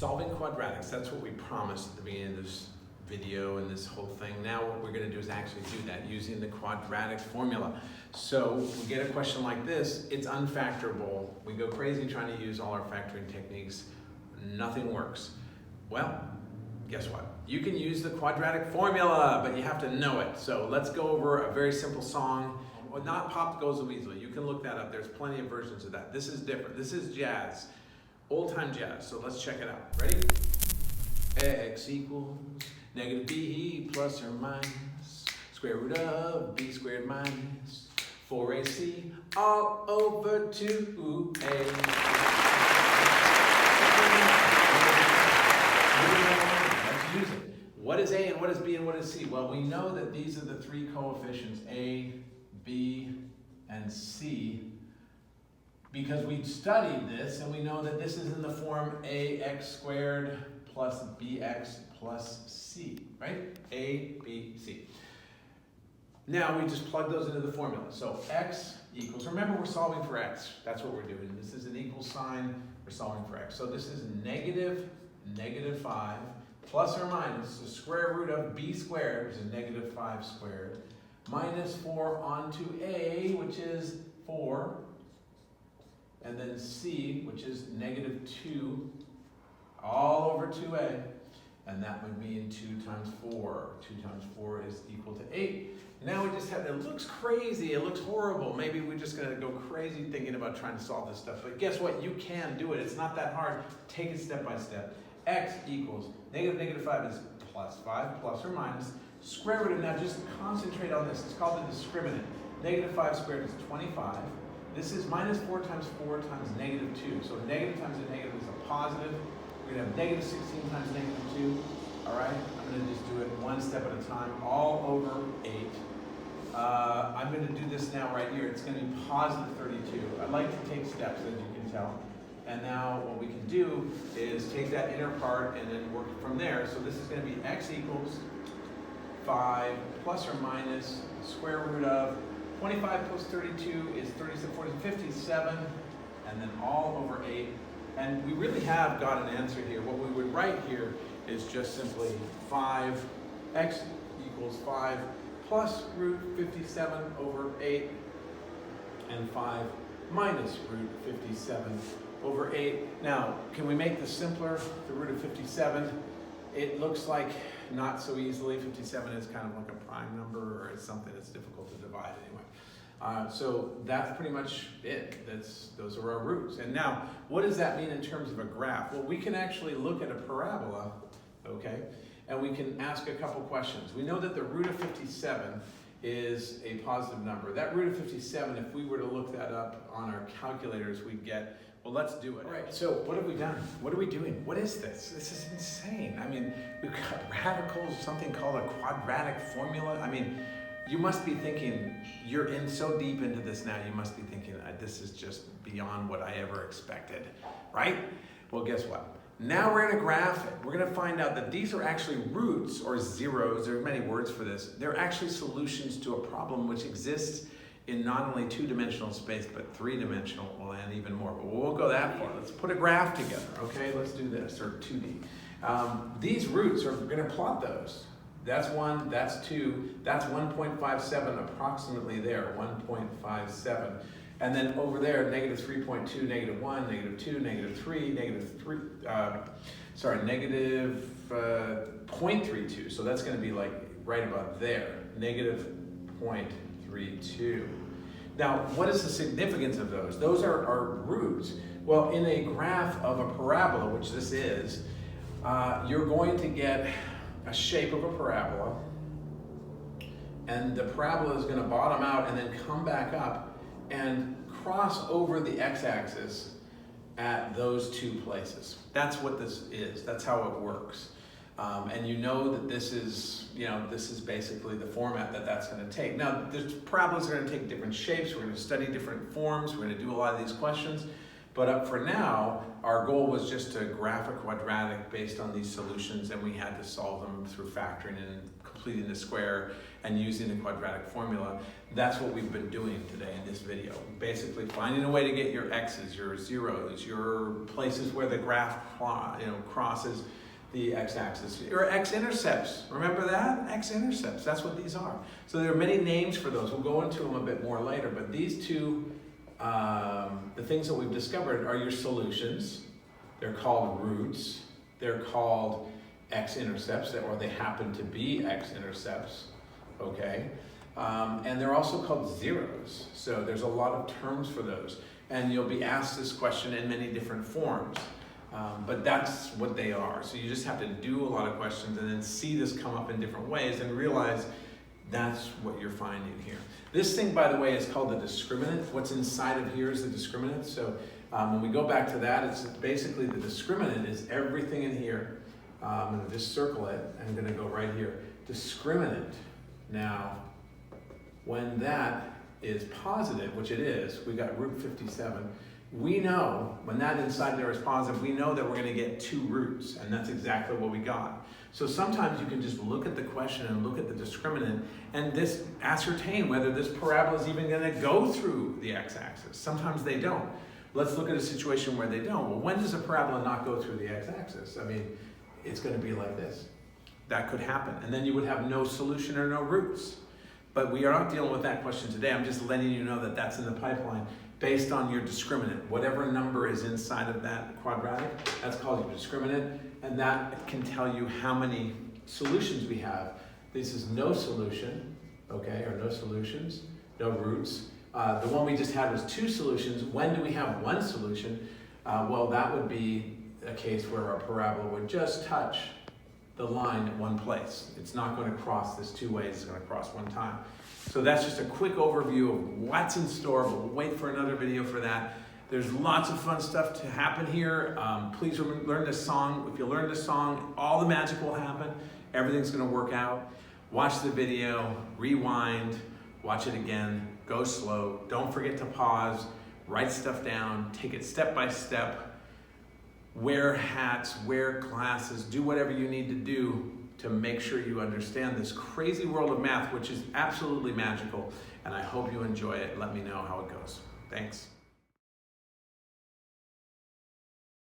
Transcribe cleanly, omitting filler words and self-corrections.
solving quadratics, that's what we promised at the beginning of this video and this whole thing. Now what we're going to do is actually do that using the quadratic formula. So we get a question like this, it's unfactorable. We go crazy trying to use all our factoring techniques. Nothing works. Well, guess what? You can use the quadratic formula, but you have to know it. So let's go over a very simple song. Well, not Pop Goes the Weasel. You can look that up. There's plenty of versions of that. This is different. This is jazz. Old-time jazz. So let's check it out. Ready? X equals negative b plus or minus square root of b squared minus 4ac all over 2a. Let's use it. What is a and what is b and what is c? Well, we know that these are the three coefficients, a, b, and c, because we studied this and we know that this is in the form ax squared plus bx plus c, right? A, B, C. Now we just plug those into the formula. So x equals, remember we're solving for x. That's what we're doing. This is an equal sign. We're solving for x. So this is negative 5 plus or minus the square root of b squared, which is negative 5 squared, minus 4 onto a, which is 4, and then c, which is negative 2, all over 2a. And that would mean 2 times 4. 2 times 4 is equal to 8. Now we just have, it looks crazy, it looks horrible. Maybe we're just gonna go crazy thinking about trying to solve this stuff. But guess what? You can do it. It's not that hard. Take it step by step. X equals negative 5 is plus 5, plus or minus. Square root of, now just concentrate on this. It's called the discriminant. Negative 5 squared is 25. This is minus 4 times negative 2. So negative times a negative is a positive. We're going to have negative 16 times negative 2. All right, I'm going to just do it one step at a time, all over 8. I'm going to do this now right here. It's going to be positive 32. I like to take steps, as you can tell. And now what we can do is take that inner part and then work from there. So this is going to be x equals 5 plus or minus square root of 25 plus 32 is 57, and then all over 8. And we really have got an answer here. What we would write here is just simply 5, x equals 5 plus root 57 over 8, and 5 minus root 57 over 8. Now, can we make this simpler? The root of 57, it looks like not so easily. 57 is kind of like a prime number, or it's something that's difficult to divide anyway. So that's pretty much it. Those are our roots. And now, what does that mean in terms of a graph? Well, we can actually look at a parabola, okay, and we can ask a couple questions. We know that the root of 57 is a positive number. That root of 57, if we were to look that up on our calculators, we'd get, well, let's do it. All right, so what have we done? What are we doing? What is this? This is insane. I mean, we've got radicals, something called a quadratic formula. I mean, you must be thinking, you're in so deep into this now, you must be thinking, this is just beyond what I ever expected, right? Well, guess what? Now we're going to graph it. We're going to find out that these are actually roots, or zeros. There are many words for this. They're actually solutions to a problem which exists in not only two-dimensional space, but three-dimensional, well, and even more. But we won't go that far. Let's put a graph together, okay? Let's do this, or 2D. These roots, are going to plot those. That's 1, that's 2, that's 1.57 approximately there, 1.57. And then over there, negative 3.2, negative 1, negative 2, negative 3, negative 0.32. So that's going to be like right about there, negative 0.32. Now, what is the significance of those? Those are our roots. Well, in a graph of a parabola, which this is, you're going to get a shape of a parabola, and the parabola is going to bottom out and then come back up and cross over the x-axis at those two places. That's what this is. That's how it works. And you know that this is, this is basically the format that that's going to take. Now, the parabolas are going to take different shapes. We're going to study different forms. We're going to do a lot of these questions. But up for now, our goal was just to graph a quadratic based on these solutions, and we had to solve them through factoring and completing the square and using the quadratic formula. That's what we've been doing today in this video. Basically finding a way to get your x's, your zeros, your places where the graph crosses the x-axis. Your x-intercepts, remember that? X-intercepts, that's what these are. So there are many names for those. We'll go into them a bit more later, but these two, the things that we've discovered are your solutions. They're called roots. They're called x-intercepts, or they happen to be x-intercepts, okay? And they're also called zeros. So there's a lot of terms for those. And you'll be asked this question in many different forms. But that's what they are. So you just have to do a lot of questions and then see this come up in different ways and realize that's what you're finding here. This thing, by the way, is called the discriminant. What's inside of here is the discriminant. So when we go back to that, it's basically the discriminant is everything in here. I'm going to just circle it. I'm going to go right here. Discriminant. Now, when that is positive, which it is, we got root 57. We know when that inside there is positive, we know that we're going to get two roots, and that's exactly what we got. So sometimes you can just look at the question and look at the discriminant and this ascertain whether this parabola is even going to go through the x-axis. Sometimes they don't. Let's look at a situation where they don't. Well, when does a parabola not go through the x-axis? I mean, it's going to be like this. That could happen. And then you would have no solution or no roots. But we are not dealing with that question today. I'm just letting you know that that's in the pipeline based on your discriminant. Whatever number is inside of that quadratic, that's called your discriminant. And that can tell you how many solutions we have. This is no solution, okay, or no solutions, no roots. The one we just had was two solutions. When do we have one solution? Well, that would be a case where our parabola would just touch the line at one place. It's not going to cross this two ways, it's going to cross one time. So that's just a quick overview of what's in store, but we'll wait for another video for that. There's lots of fun stuff to happen here. Please learn this song. If you learn this song, all the magic will happen. Everything's going to work out. Watch the video, rewind, watch it again, go slow. Don't forget to pause, write stuff down, take it step by step. Wear hats, wear glasses, do whatever you need to do to make sure you understand this crazy world of math, which is absolutely magical. And I hope you enjoy it. Let me know how it goes. Thanks.